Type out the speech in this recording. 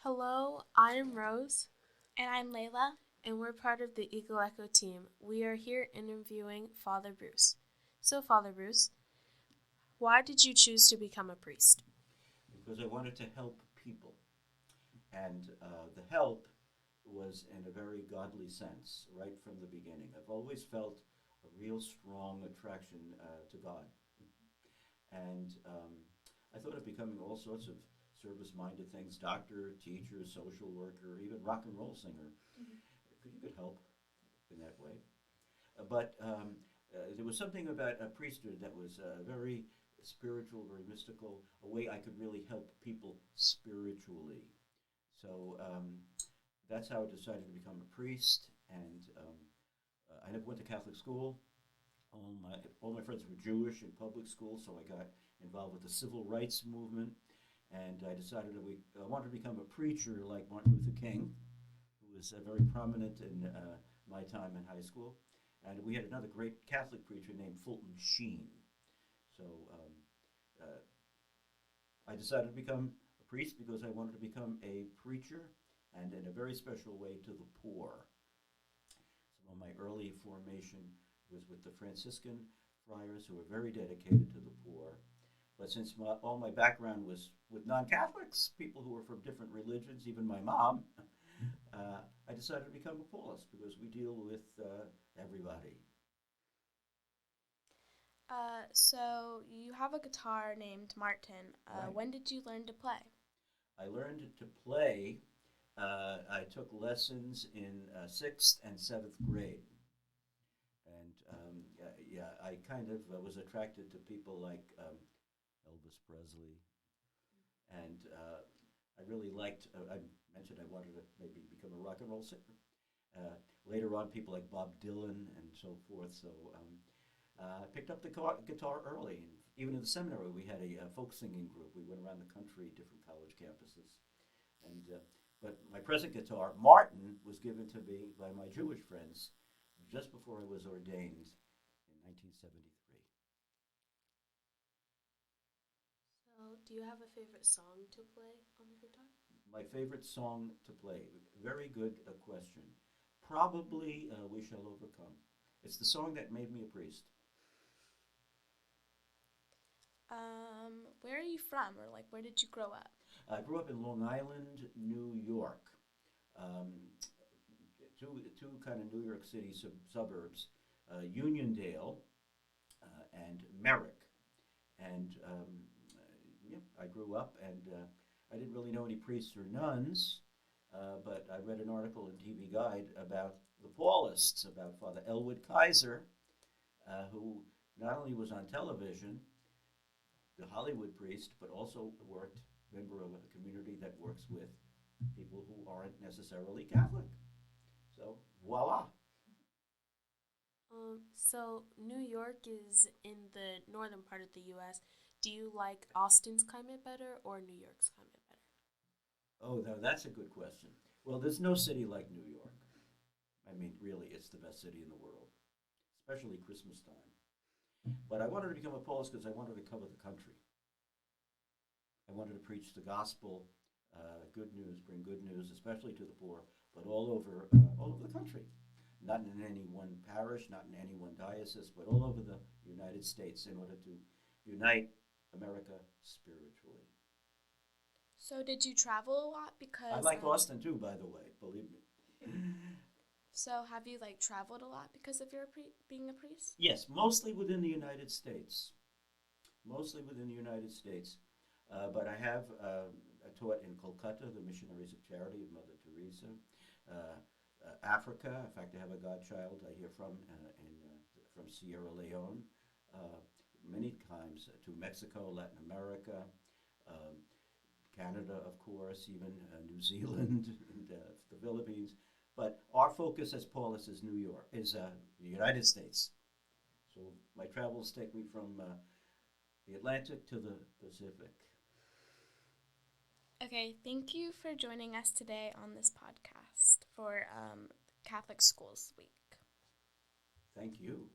Hello, I'm Rose, And I'm Layla. and we're part of the Eagle Echo team. We are here interviewing Father Bruce. So, Father Bruce, why did you choose to become a priest? because I wanted to help people. And the help was in a very godly sense right from the beginning. I've always felt a real strong attraction to God. And I thought of becoming all sorts of service minded things doctor, teacher, social worker, even rock and roll singer. You could help in that way. But there was something about a priesthood that was very spiritual, very mystical, a way I could really help people spiritually. So that's how I decided to become a priest. And I never went to Catholic school. All my friends were Jewish in public school, so I got involved with the civil rights movement. And I decided that I wanted to become a preacher like Martin Luther King, who was very prominent in my time in high school. And we had another great Catholic preacher named Fulton Sheen. So I decided to become a priest because I wanted to become a preacher and in a very special way to the poor. Some of my early formation was with the Franciscan friars who were very dedicated to the poor. But since all my background was with non Catholics, people who were from different religions, even my mom, I decided to become a Paulist because we deal with everybody. So you have a guitar named Martin. Right. When did you learn to play? I learned to play. I took lessons in sixth and seventh grade. And I kind of was attracted to people like Elvis Presley. And I really liked, I mentioned I wanted to maybe become a rock and roll singer. Later on, people like Bob Dylan and so forth. So I picked up the guitar early. And even in the seminary, we had a folk singing group. We went around the country, different college campuses. And but my present guitar, Martin, was given to me by my Jewish friends just before I was ordained in 1973. So, do you have a favorite song to play on the guitar? My favorite song to play, very good question. Probably We Shall Overcome. It's the song that made me a priest. Where are you from, or like where did you grow up? I grew up in Long Island, New York. Um, two kind of New York City suburbs, Uniondale and Merrick. And I grew up, and I didn't really know any priests or nuns, but I read an article in TV Guide about the Paulists, about Father Elwood Kaiser, who not only was on television, the Hollywood priest, but also worked member of a community that works with people who aren't necessarily Catholic. So voila. So New York is in the northern part of the U.S. Do you like Austin's climate better or New York's climate better? Oh, now that's a good question. Well, there's no city like New York. I mean, really, it's the best city in the world, especially Christmas time. But I wanted to become a Paulist because I wanted to cover the country. I wanted to preach the gospel, good news, bring good news, especially to the poor, but all over the country. Not in any one parish, not in any one diocese, but all over the United States in order to unite America spiritually. So did you travel a lot? I like Austin too, by the way, believe me. So have you like traveled a lot because of your being a priest? Yes, mostly within the United States. Mostly within the United States. But I have taught in Kolkata, the Missionaries of Charity of Mother Teresa. Africa, in fact, I have a godchild I hear from Sierra Leone. Uh, Many times to Mexico, Latin America, um, Canada, of course, even New Zealand and the Philippines. But our focus as Paulus is New York, is the United States. So my travels take me from the Atlantic to the Pacific. Okay, thank you for joining us today on this podcast for Catholic Schools Week. Thank you.